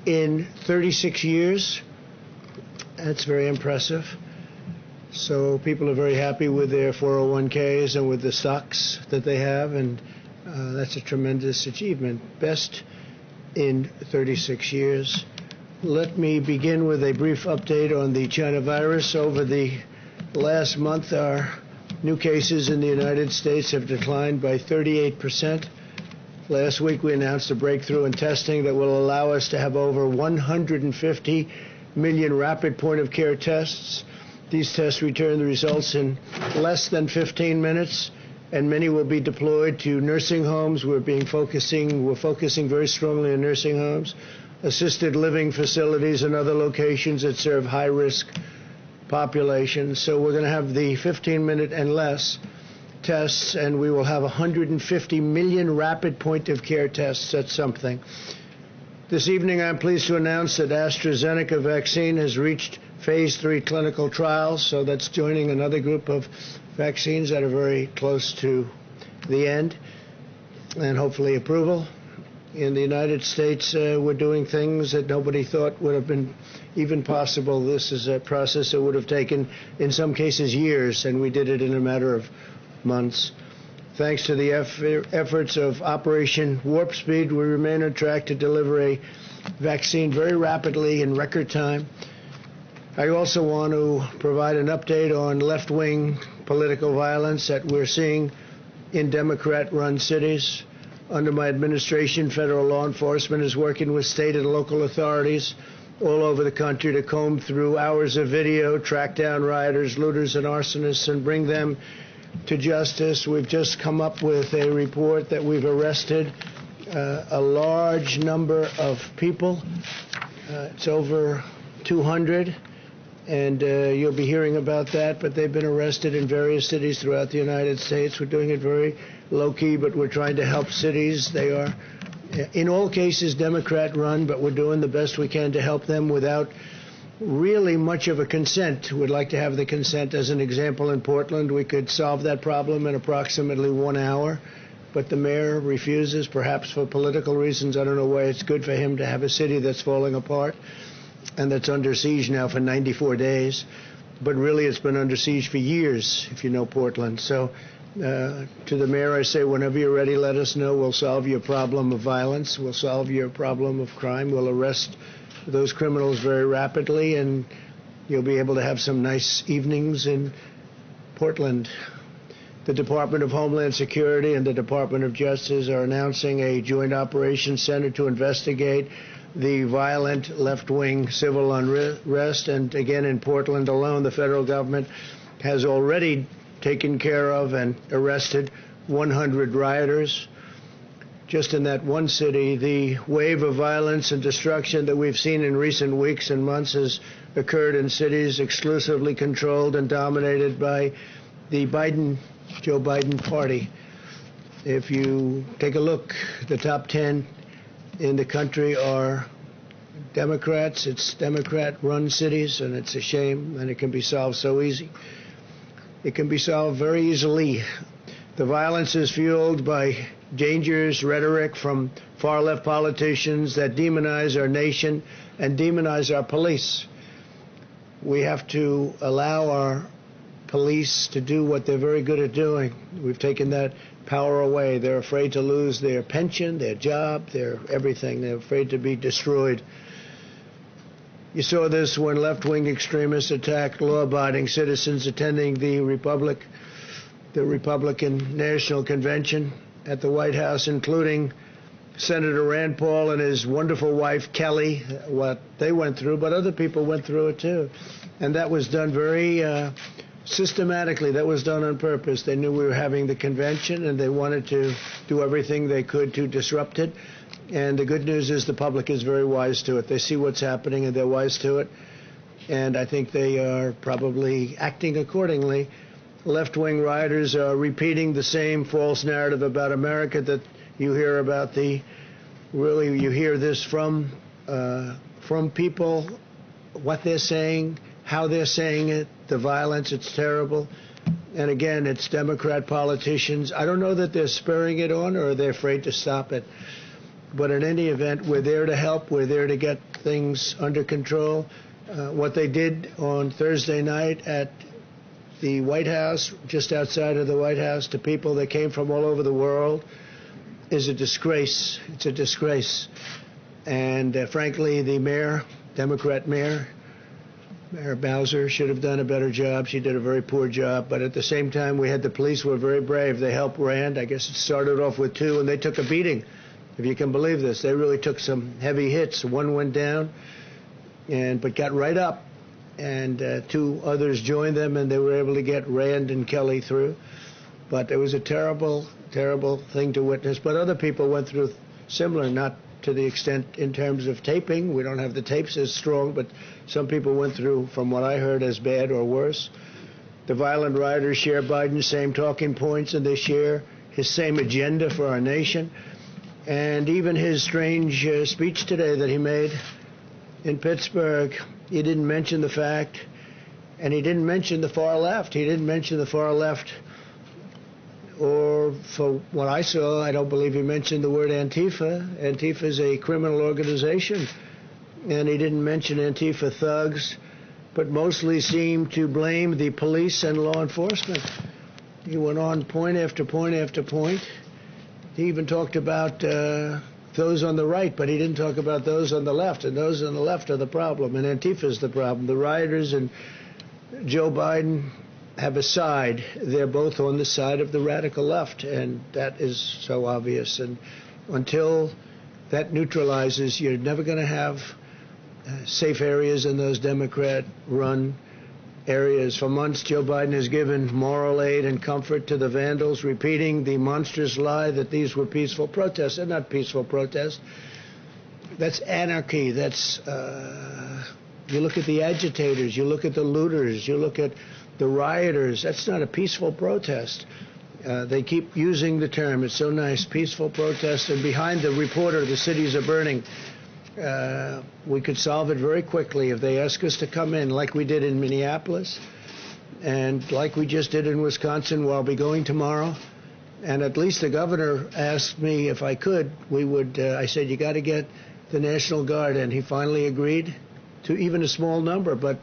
in 36 years. That's very impressive. So people are very happy with their 401ks and with the stocks that they have, and that's a tremendous achievement. Best in 36 years. Let me begin with a brief update on the China virus. Over the last month, our new cases in the United States have declined by 38%. Last week, we announced a breakthrough in testing that will allow us to have over 150 million rapid point-of-care tests. These tests return the results in less than 15 minutes, and many will be deployed to nursing homes. We're focusing very strongly on nursing homes, assisted living facilities, and other locations that serve high-risk populations. So we're going to have the 15-minute and less tests, and we will have 150 million rapid point-of-care tests. That's something. This evening, I'm pleased to announce that AstraZeneca vaccine has reached phase 3 clinical trials, so that's joining another group of vaccines that are very close to the end and hopefully approval. In the United States, we're doing things that nobody thought would have been even possible. This is a process that would have taken, in some cases, years, and we did it in a matter of months. Thanks to the efforts of Operation Warp Speed, we remain on track to deliver a vaccine very rapidly in record time. I also want to provide an update on left-wing political violence that we're seeing in Democrat-run cities. Under my administration, federal law enforcement is working with state and local authorities all over the country to comb through hours of video, track down rioters, looters, and arsonists, and bring them to justice. We've just come up with a report that we've arrested a large number of people. It's over 200. And you'll be hearing about that, but they've been arrested in various cities throughout the United States. We're doing it very low-key, but we're trying to help cities. They are, in all cases, Democrat-run, but we're doing the best we can to help them without really much of a consent. We'd like to have the consent. As an example, in Portland, we could solve that problem in approximately 1 hour, but the mayor refuses, perhaps for political reasons. I don't know why it's good for him to have a city that's falling apart and that's under siege now for 94 days. But really, it's been under siege for years, if you know Portland. So to the mayor, I say, whenever you're ready, let us know. We'll solve your problem of violence. We'll solve your problem of crime. We'll arrest those criminals very rapidly, and you'll be able to have some nice evenings in Portland. The Department of Homeland Security and the Department of Justice are announcing a joint operations center to investigate the violent left-wing civil unrest. And again, in Portland alone, the federal government has already taken care of and arrested 100 rioters. Just in that one city, the wave of violence and destruction that we've seen in recent weeks and months has occurred in cities exclusively controlled and dominated by the Joe Biden party. If you take a look, the top 10 in the country are Democrats. It's Democrat-run cities, and it's a shame, and it can be solved so easy. It can be solved very easily. The violence is fueled by dangerous rhetoric from far-left politicians that demonize our nation and demonize our police. We have to allow our police to do what they're very good at doing. We've taken that power away. They're afraid to lose their pension, their job, their everything. They're afraid to be destroyed. You saw this when left-wing extremists attacked law-abiding citizens attending the Republican National Convention at the White House, including Senator Rand Paul and his wonderful wife, Kelly, what they went through, but other people went through it too. And that was done very systematically. That was done on purpose. They knew we were having the convention, and they wanted to do everything they could to disrupt it. And the good news is the public is very wise to it. They see what's happening, and they're wise to it. And I think they are probably acting accordingly. Left-wing rioters are repeating the same false narrative about America that you hear about. You hear this from people, what they're saying, how they're saying it, the violence. It's terrible. And again, it's Democrat politicians. I don't know that they're spurring it on or they're afraid to stop it. But in any event, we're there to help. We're there to get things under control. What they did on Thursday night at the White House, just outside of the White House, to people that came from all over the world, is a disgrace. It's a disgrace. And frankly, the mayor, Democrat mayor, Mayor Bowser, should have done a better job. She did a very poor job. But at the same time, we had the police who were very brave. They helped Rand. I guess it started off with 2, and they took a beating, if you can believe this. They really took some heavy hits. 1 went down, but got right up. And 2 others joined them, and they were able to get Rand and Kelly through. But it was a terrible, terrible thing to witness. But other people went through similar, not to the extent in terms of taping. We don't have the tapes as strong, but some people went through, from what I heard, as bad or worse. The violent rioters share Biden's same talking points, and they share his same agenda for our nation. And even his strange speech today that he made in Pittsburgh, he didn't mention the fact, and he didn't mention the far left. He didn't mention the far left, or for what I saw, I don't believe he mentioned the word Antifa. Antifa is a criminal organization, and he didn't mention Antifa thugs, but mostly seemed to blame the police and law enforcement. He went on point after point after point. He even talked about those on the right, but he didn't talk about those on the left, and those on the left are the problem, and Antifa is the problem. The rioters and Joe Biden have a side. They're both on the side of the radical left, and that is so obvious. And until that neutralizes, you're never going to have safe areas in those Democrat-run areas. For months, Joe Biden has given moral aid and comfort to the vandals, repeating the monstrous lie that these were peaceful protests. They're not peaceful protests. That's anarchy. That's you look at the agitators, you look at the looters, you look at the rioters. That's not a peaceful protest. They keep using the term. It's so nice, peaceful protest. And behind the reporter, the cities are burning. We could solve it very quickly if they ask us to come in, like we did in Minneapolis, and like we just did in Wisconsin, where I'll be going tomorrow. And at least the governor asked me if I could. I said, you got to get the National Guard, and he finally agreed to even a small number, but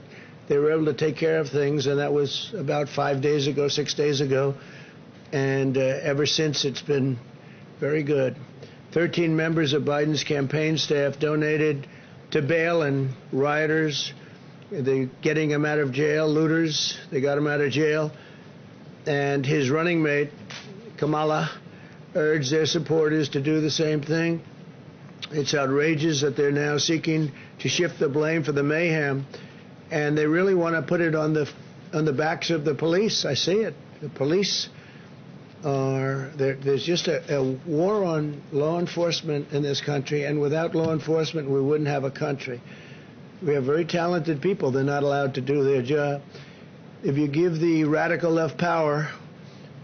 they were able to take care of things, and that was about 6 days ago. And ever since, it's been very good. 13 members of Biden's campaign staff donated to bail and rioters. They're getting him out of jail. Looters, they got him out of jail. And his running mate, Kamala, urged their supporters to do the same thing. It's outrageous that they're now seeking to shift the blame for the mayhem. And they really want to put it on the backs of the police. I see it. The police are there. There's just a war on law enforcement in this country, and without law enforcement, we wouldn't have a country. We have very talented people. They're not allowed to do their job. If you give the radical left power,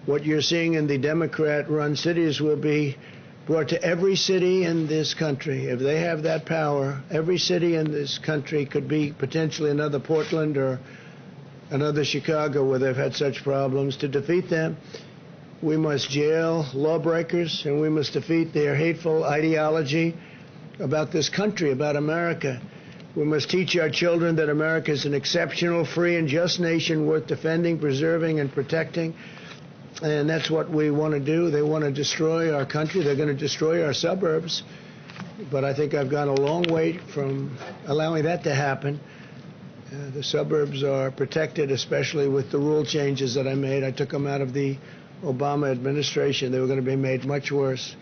what you're seeing in the Democrat-run cities will be brought to every city in this country. If they have that power, every city in this country could be potentially another Portland or another Chicago where they've had such problems. To defeat them, we must jail lawbreakers, and we must defeat their hateful ideology about this country, about America. We must teach our children that America is an exceptional, free, and just nation worth defending, preserving, and protecting. And that's what we want to do. They want to destroy our country. They're going to destroy our suburbs. But I think I've gone a long way from allowing that to happen. The suburbs are protected, especially with the rule changes that I made. I took them out of the Obama administration. They were going to be made much worse.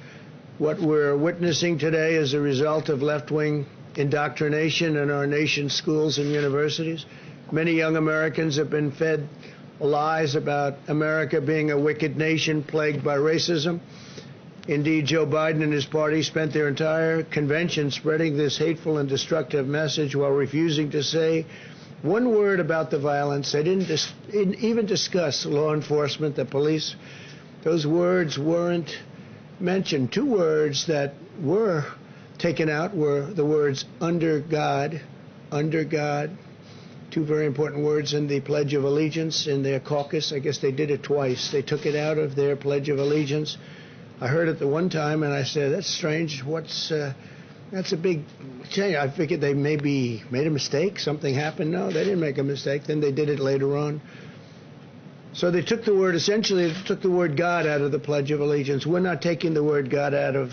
What we're witnessing today is a result of left-wing indoctrination in our nation's schools and universities. Many young Americans have been fed lies about America being a wicked nation plagued by racism. Indeed, Joe Biden and his party spent their entire convention spreading this hateful and destructive message while refusing to say one word about the violence. They didn't even discuss law enforcement, the police. Those words weren't mentioned. 2 words that were taken out were the words under God, 2 very important words in the Pledge of Allegiance in their caucus. I guess they did it twice. They took it out of their Pledge of Allegiance. I heard it the one time, and I said, that's strange. That's a big change. I figured they maybe made a mistake. Something happened. No, they didn't make a mistake. Then they did it later on. So they took the word, essentially, they took the word God out of the Pledge of Allegiance. We're not taking the word God out of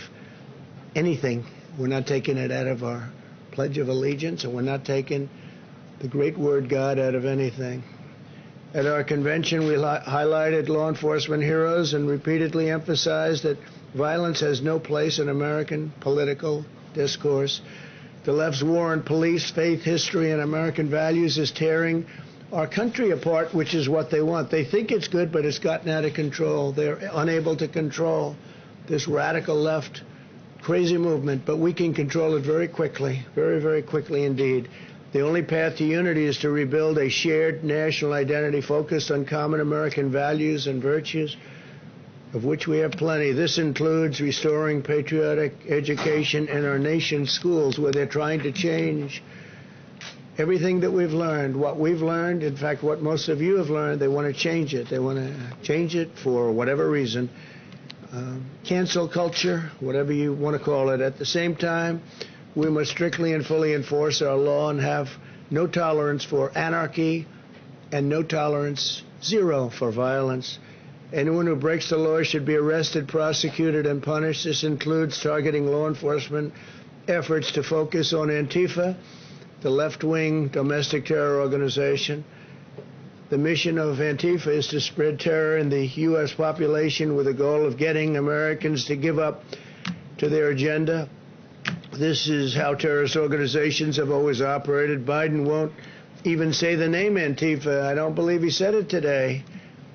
anything. We're not taking it out of our Pledge of Allegiance, and we're not taking the great word God out of anything. At our convention, we highlighted law enforcement heroes and repeatedly emphasized that violence has no place in American political discourse. The left's war on police, faith, history, and American values is tearing our country apart, which is what they want. They think it's good, but it's gotten out of control. They're unable to control this radical left crazy movement, but we can control it very quickly, very, very quickly indeed. The only path to unity is to rebuild a shared national identity focused on common American values and virtues, of which we have plenty. This includes restoring patriotic education in our nation's schools, where they're trying to change everything that we've learned. What we've learned, in fact, what most of you have learned, they want to change it. They want to change it for whatever reason. Cancel culture, whatever you want to call it. At the same time, we must strictly and fully enforce our law and have no tolerance for anarchy and no tolerance, zero, for violence. Anyone who breaks the law should be arrested, prosecuted, and punished. This includes targeting law enforcement efforts to focus on Antifa, the left-wing domestic terror organization. The mission of Antifa is to spread terror in the U.S. population with the goal of getting Americans to give up to their agenda. This is how terrorist organizations have always operated. Biden won't even say the name Antifa. I don't believe he said it today.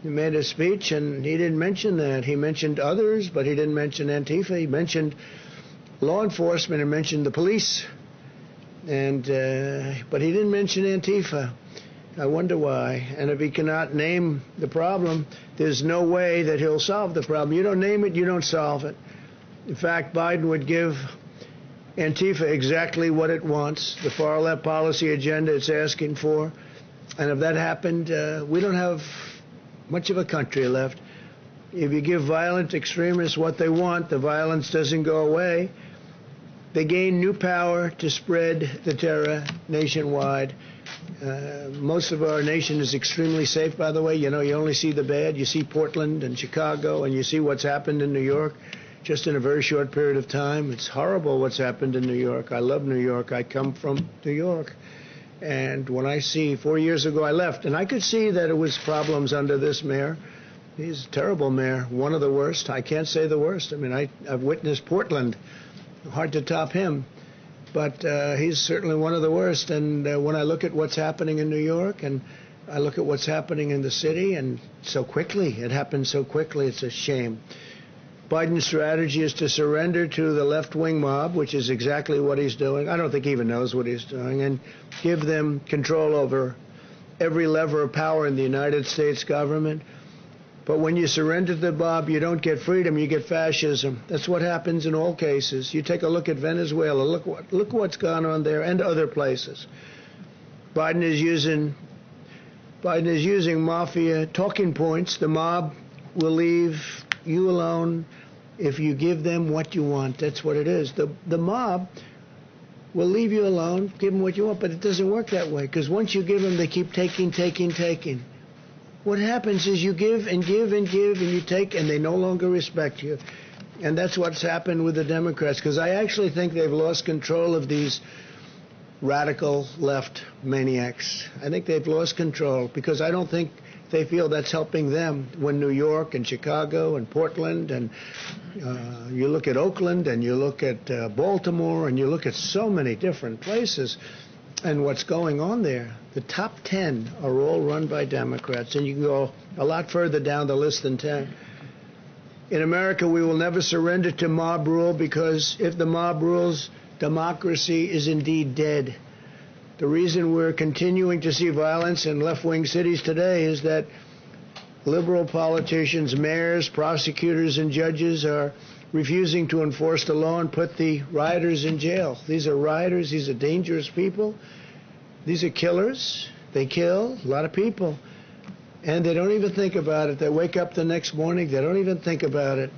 He made a speech, and he didn't mention that. He mentioned others, but he didn't mention Antifa. He mentioned law enforcement and mentioned the police, but he didn't mention Antifa. I wonder why. And if he cannot name the problem, there's no way that he'll solve the problem. You don't name it, you don't solve it. In fact, Biden would give Antifa exactly what it wants, the far-left policy agenda it's asking for. And if that happened, we don't have much of a country left. If you give violent extremists what they want, the violence doesn't go away. They gain new power to spread the terror nationwide. Most of our nation is extremely safe, by the way. You know, you only see the bad. You see Portland and Chicago, and you see what's happened in New York just in a very short period of time. It's horrible what's happened in New York. I love New York. I come from New York. And when I see, 4 years ago I left, and I could see that it was problems under this mayor. He's a terrible mayor, one of the worst. I can't say the worst. I mean, I've witnessed Portland. Hard to top him. But he's certainly one of the worst. And when I look at what's happening in New York, and I look at what's happening in the city, and so quickly, it happened so quickly, it's a shame. Biden's strategy is to surrender to the left-wing mob, which is exactly what he's doing. I don't think he even knows what he's doing, and give them control over every lever of power in the United States government. But when you surrender to the mob, you don't get freedom, you get fascism. That's what happens in all cases. You take a look at Venezuela, look what's gone on there, and other places. Biden is using mafia talking points. The mob will leave you alone if you give them what you want. That's what it is. The mob will leave you alone, give them what you want, but it doesn't work that way, because once you give them, they keep taking. What happens is you give and give and give, and you take, and they no longer respect you. And that's what's happened with the Democrats, because I actually think they've lost control of these radical left maniacs. I think they've lost control, because I don't think they feel that's helping them. When New York and Chicago and Portland, and you look at Oakland, and you look at Baltimore, and you look at so many different places, and what's going on there, the top 10 are all run by Democrats, and you can go a lot further down the list than 10. In America, we will never surrender to mob rule, because if the mob rules, democracy is indeed dead. The reason we're continuing to see violence in left-wing cities today is that liberal politicians, mayors, prosecutors, and judges are refusing to enforce the law and put the rioters in jail. These are rioters. These are dangerous people. These are killers. They kill a lot of people. And they don't even think about it. They wake up the next morning. They don't even think about it.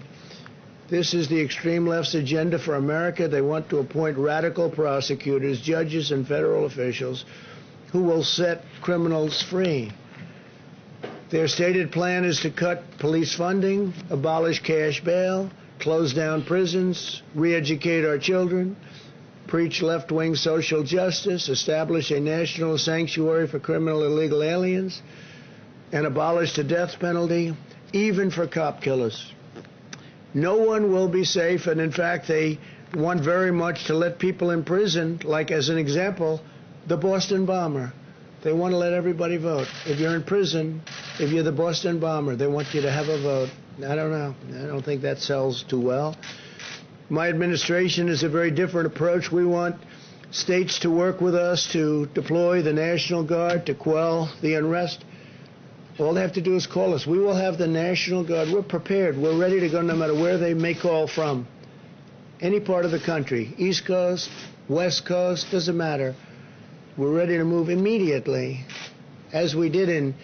This is the extreme left's agenda for America. They want to appoint radical prosecutors, judges, and federal officials who will set criminals free. Their stated plan is to cut police funding, abolish cash bail, close down prisons, re-educate our children, preach left-wing social justice, establish a national sanctuary for criminal illegal aliens, and abolish the death penalty, even for cop killers. No one will be safe, and in fact, they want very much to let people in prison, like as an example, the Boston bomber. They want to let everybody vote. If you're in prison, if you're the Boston bomber, they want you to have a vote. I don't know. I don't think that sells too well. My administration is a very different approach. We want states to work with us to deploy the National Guard to quell the unrest. All they have to do is call us. We will have the National Guard. We're prepared. We're ready to go no matter where they may call from. Any part of the country, East Coast, West Coast, doesn't matter. We're ready to move immediately, as we did in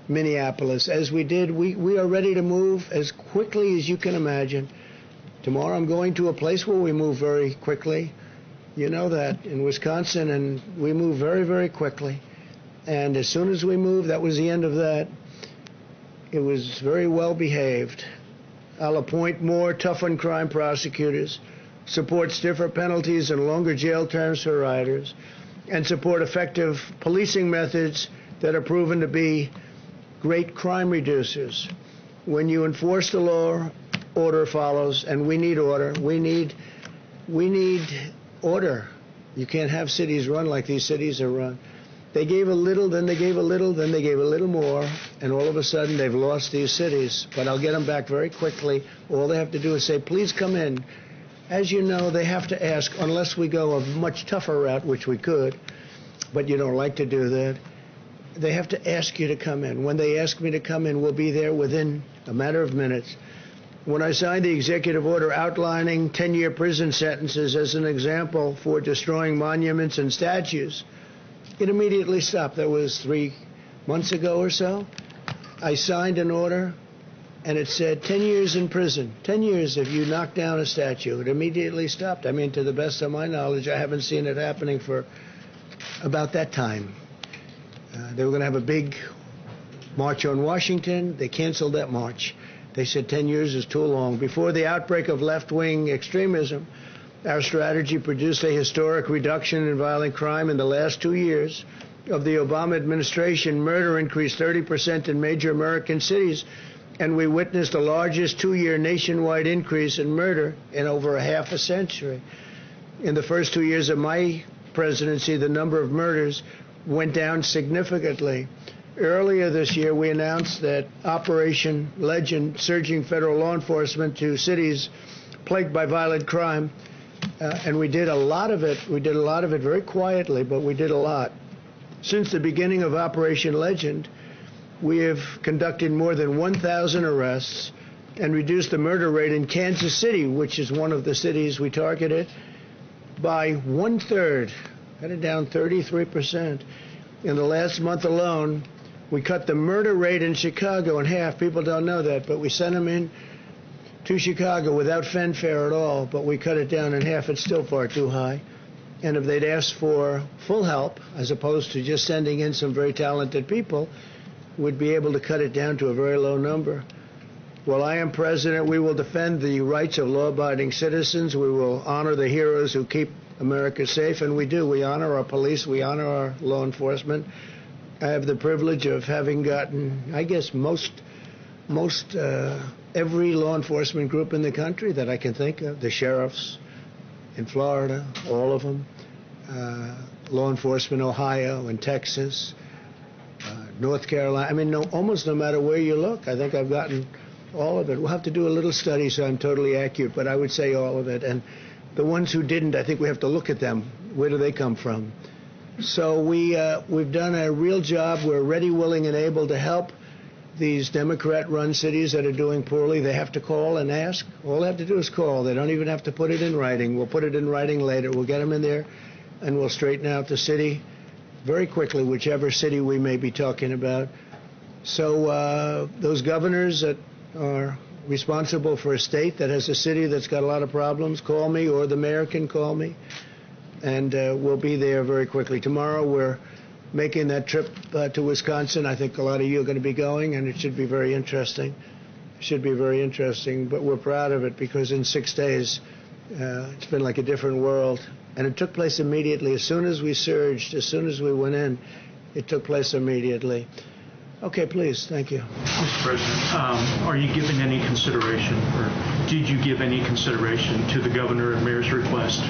Minneapolis, as we did. We are ready to move as quickly as you can imagine. Tomorrow I'm going to a place where we move very quickly. You know that, in Wisconsin, and we move very, very quickly. And as soon as we moved, that was the end of that. It was very well behaved. I'll appoint more tough-on-crime prosecutors, support stiffer penalties and longer jail terms for riders, and support effective policing methods that are proven to be great crime reducers. When you enforce the law, order follows, and we need order. We need order. You can't have cities run like these cities are run. They gave a little, then they gave a little, then they gave a little more, and all of a sudden they've lost these cities. But I'll get them back very quickly. All they have to do is say, please come in. As you know, they have to ask, unless we go a much tougher route, which we could, but you don't like to do that. They have to ask you to come in. When they ask me to come in, we'll be there within a matter of minutes. When I signed the executive order outlining 10-year prison sentences as an example for destroying monuments and statues, it immediately stopped. That was 3 months ago or so. I signed an order, and it said 10 years in prison. 10 years if you knock down a statue. It immediately stopped. I mean, to the best of my knowledge, I haven't seen it happening for about that time. They were going to have a big march on Washington. They canceled that march. They said 10 years is too long. Before the outbreak of left-wing extremism, our strategy produced a historic reduction in violent crime. In the last 2 years of the Obama administration, murder increased 30% in major American cities, and we witnessed the largest 2-year nationwide increase in murder in over a half a century. In the first 2 years of my presidency, the number of murders went down significantly. Earlier this year, we announced that Operation Legend, surging federal law enforcement to cities plagued by violent crime, and we did a lot of it. We did a lot of it very quietly, but we did a lot. Since the beginning of Operation Legend, we have conducted more than 1,000 arrests and reduced the murder rate in Kansas City, which is one of the cities we targeted, by 1/3. Cut it down 33%. In the last month alone, we cut the murder rate in Chicago in half. People don't know that, but we sent them in to Chicago without fanfare at all, but we cut it down in half. It's still far too high. And if they'd asked for full help, as opposed to just sending in some very talented people, we'd be able to cut it down to a very low number. While I am president, we will defend the rights of law-abiding citizens. We will honor the heroes who keep America safe, and we do. We honor our police. We honor our law enforcement. I have the privilege of having gotten, I guess, every law enforcement group in the country that I can think of. The sheriffs in Florida, all of them. Law enforcement in Ohio and Texas, North Carolina. I mean, almost no matter where you look, I think I've gotten all of it. We'll have to do a little study so I'm totally accurate, but I would say all of it. And the ones who didn't, I think we have to look at them. Where do they come from? So we've done a real job. We're ready, willing, and able to help these Democrat-run cities that are doing poorly. They have to call and ask. All they have to do is call. They don't even have to put it in writing. We'll put it in writing later. We'll get them in there, and we'll straighten out the city very quickly, whichever city we may be talking about. So those governors that are responsible for a state that has a city that's got a lot of problems, call me, or the mayor can call me, and we'll be there very quickly. Tomorrow we're making that trip to Wisconsin. I think a lot of you are going to be going, and it should be very interesting. But we're proud of it because in 6 days, it's been like a different world. And it took place immediately. As soon as we surged, as soon as we went in, it took place immediately. Okay, please. Thank you. Mr. President, are you giving any consideration, or did you give any consideration to the governor and mayor's request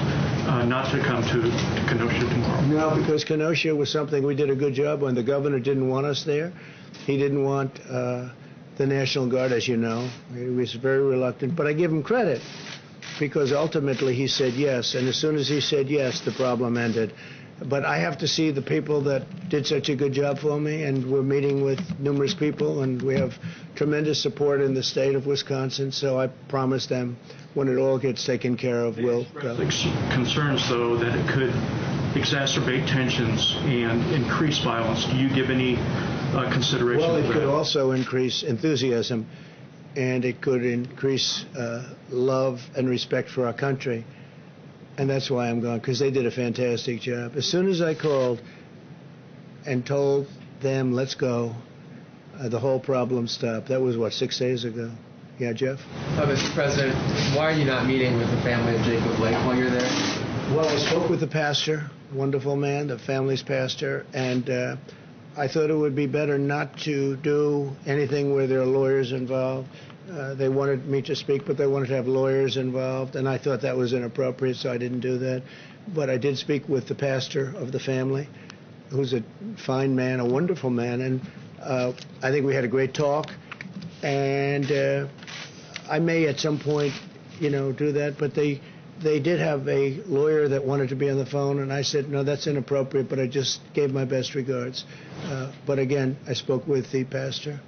not to come to Kenosha tomorrow? No, because Kenosha was something we did a good job on. The governor didn't want us there. He didn't want the National Guard, as you know. He was very reluctant. But I give him credit because ultimately he said yes. And as soon as he said yes, the problem ended. But I have to see the people that did such a good job for me, and we're meeting with numerous people, and we have tremendous support in the state of Wisconsin, so I promise them when it all gets taken care of, we'll go. Concerns, though, that it could exacerbate tensions and increase violence. Do you give any consideration to that? Well, it could also increase enthusiasm, and it could increase love and respect for our country. And that's why I'm going, because they did a fantastic job. As soon as I called and told them, let's go, the whole problem stopped. That was, 6 days ago? Yeah, Jeff? Mr. President, why are you not meeting with the family of Jacob Blake while you're there? Well, I spoke with the pastor, wonderful man, the family's pastor, and I thought it would be better not to do anything where there are lawyers involved. They wanted me to speak, but they wanted to have lawyers involved, and I thought that was inappropriate, so I didn't do that. But I did speak with the pastor of the family, who's a fine man, a wonderful man, and I think we had a great talk. And I may at some point, do that, but they did have a lawyer that wanted to be on the phone, and I said, no, that's inappropriate, but I just gave my best regards. But again, I spoke with the pastor.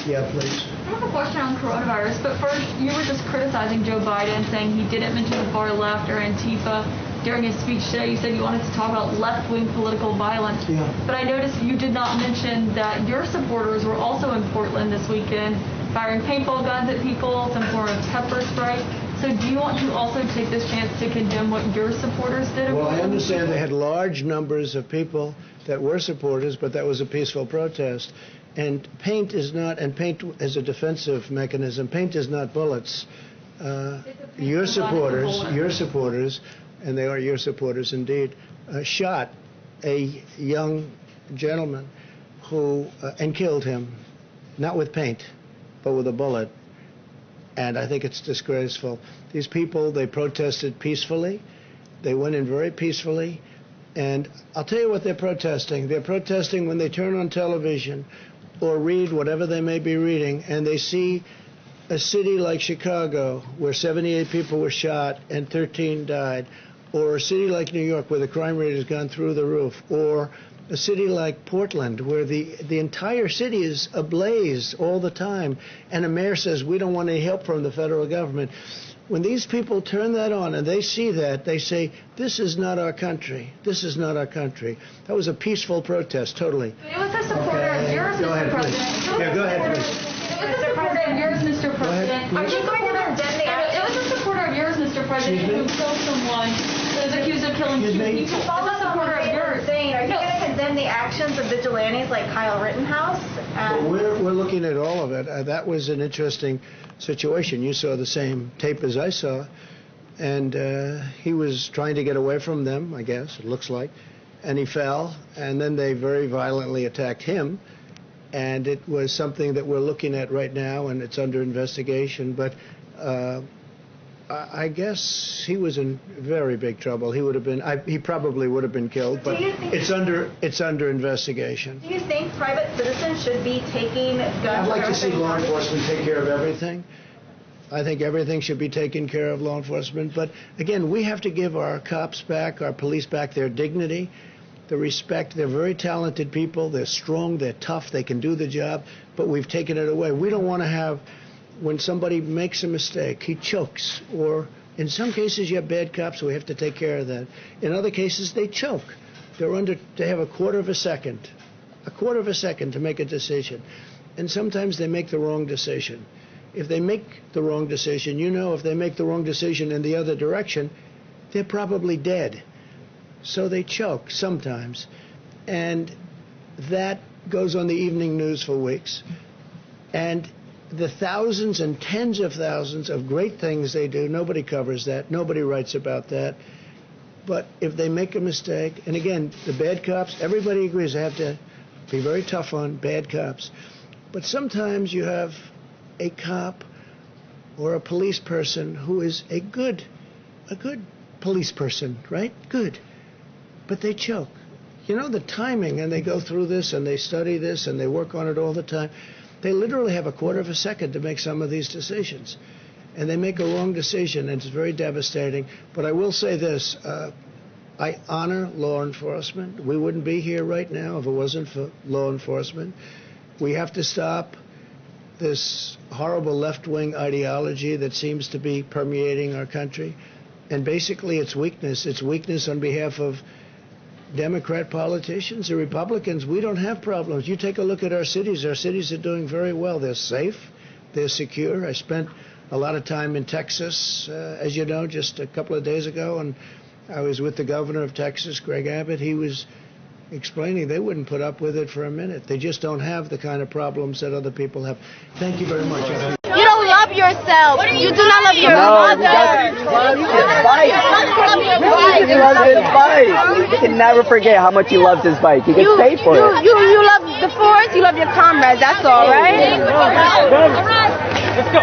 Yeah, please. I have a question on coronavirus, but first, you were just criticizing Joe Biden, saying he didn't mention the far left or Antifa during his speech today. You said you wanted to talk about left-wing political violence. Yeah. But I noticed you did not mention that your supporters were also in Portland this weekend, firing paintball guns at people, some form of pepper spray. So do you want to also take this chance to condemn what your supporters did? Well, I understand they had large numbers of people that were supporters, but that was a peaceful protest. And paint is not, and paint is a defensive mechanism. Paint is not bullets. Your supporters, and they are your supporters indeed, shot a young gentleman who, and killed him, not with paint, but with a bullet. And I think it's disgraceful. These people, they protested peacefully. They went in very peacefully. And I'll tell you what they're protesting. They're protesting when they turn on television or read whatever they may be reading, and they see a city like Chicago where 78 people were shot and 13 died, or a city like New York where the crime rate has gone through the roof, or a city like Portland where the entire city is ablaze all the time, and a mayor says, we don't want any help from the federal government. When these people turn that on and they see that, they say, this is not our country. This is not our country. That was a peaceful protest, totally. It was a supporter of yours, Mr. President. Yeah, go ahead, please. It was a supporter of yours, Mr. President. Are you going to condemn the action? It was a supporter of yours, Mr. President, who killed someone that is accused of killing two people. It's a supporter of yours. Are you going to condemn the actions of vigilantes like Kyle Rittenhouse? Well, we're looking at all of it. That was an interesting situation. You saw the same tape as I saw, and he was trying to get away from them, I guess, it looks like, and he fell, and then they very violently attacked him, and it was something that we're looking at right now, and it's under investigation, but I guess he was in very big trouble. He would have been. He probably would have been killed. But it's under investigation. Do you think private citizens should be taking guns? I'd like to see law enforcement take care of everything. I think everything should be taken care of, law enforcement. But again, we have to give our cops back, our police back, their dignity, the respect. They're very talented people. They're strong. They're tough. They can do the job. But we've taken it away. We don't want to have. When somebody makes a mistake, he chokes, or in some cases you have bad cops, so we have to take care of that. In other cases, they choke. They have a quarter of a second to make a decision. And sometimes they make the wrong decision. if they make the wrong decision, if they make the wrong decision in the other direction, they're probably dead. So they choke sometimes. And that goes on the evening news for weeks. And the thousands and tens of thousands of great things they do, nobody covers that. Nobody writes about that. But if they make a mistake, and again, the bad cops, everybody agrees they have to be very tough on bad cops. But sometimes you have a cop or a police person who is a good police person, right? Good. But they choke. The timing, and they go through this, and they study this, and they work on it all the time. They literally have a quarter of a second to make some of these decisions. And they make a wrong decision, and it's very devastating. But I will say this. I honor law enforcement. We wouldn't be here right now if it wasn't for law enforcement. We have to stop this horrible left-wing ideology that seems to be permeating our country. And basically it's weakness. It's weakness on behalf of Democrat politicians or Republicans. We don't have problems. You take a look at our cities. Our cities are doing very well. They're safe. They're secure. I spent a lot of time in Texas, as you know, just a couple of days ago, and I was with the governor of Texas, Greg Abbott. He was explaining they wouldn't put up with it for a minute. They just don't have the kind of problems that other people have. Thank you very much. You don't love yourself. You do not love your mother. He loves his bike. He can never forget how much he loves his bike. He gets paid for it. You love the force. You love your comrades. That's all, right? Let's go.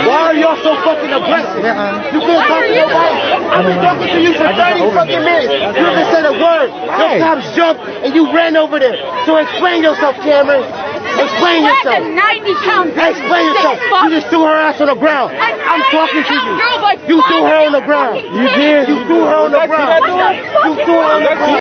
Why are y'all so fucking aggressive? You can't talk to nobody. I've been talking to you for 30 fucking minutes. You haven't said a word. Your cops jumped and you ran over there. So explain yourself, Cameron. Explain yourself. Explain yourself. You just threw her ass on the ground. I'm talking to you. You threw her on the ground. You did. You threw her on the ground. You threw her on the ground.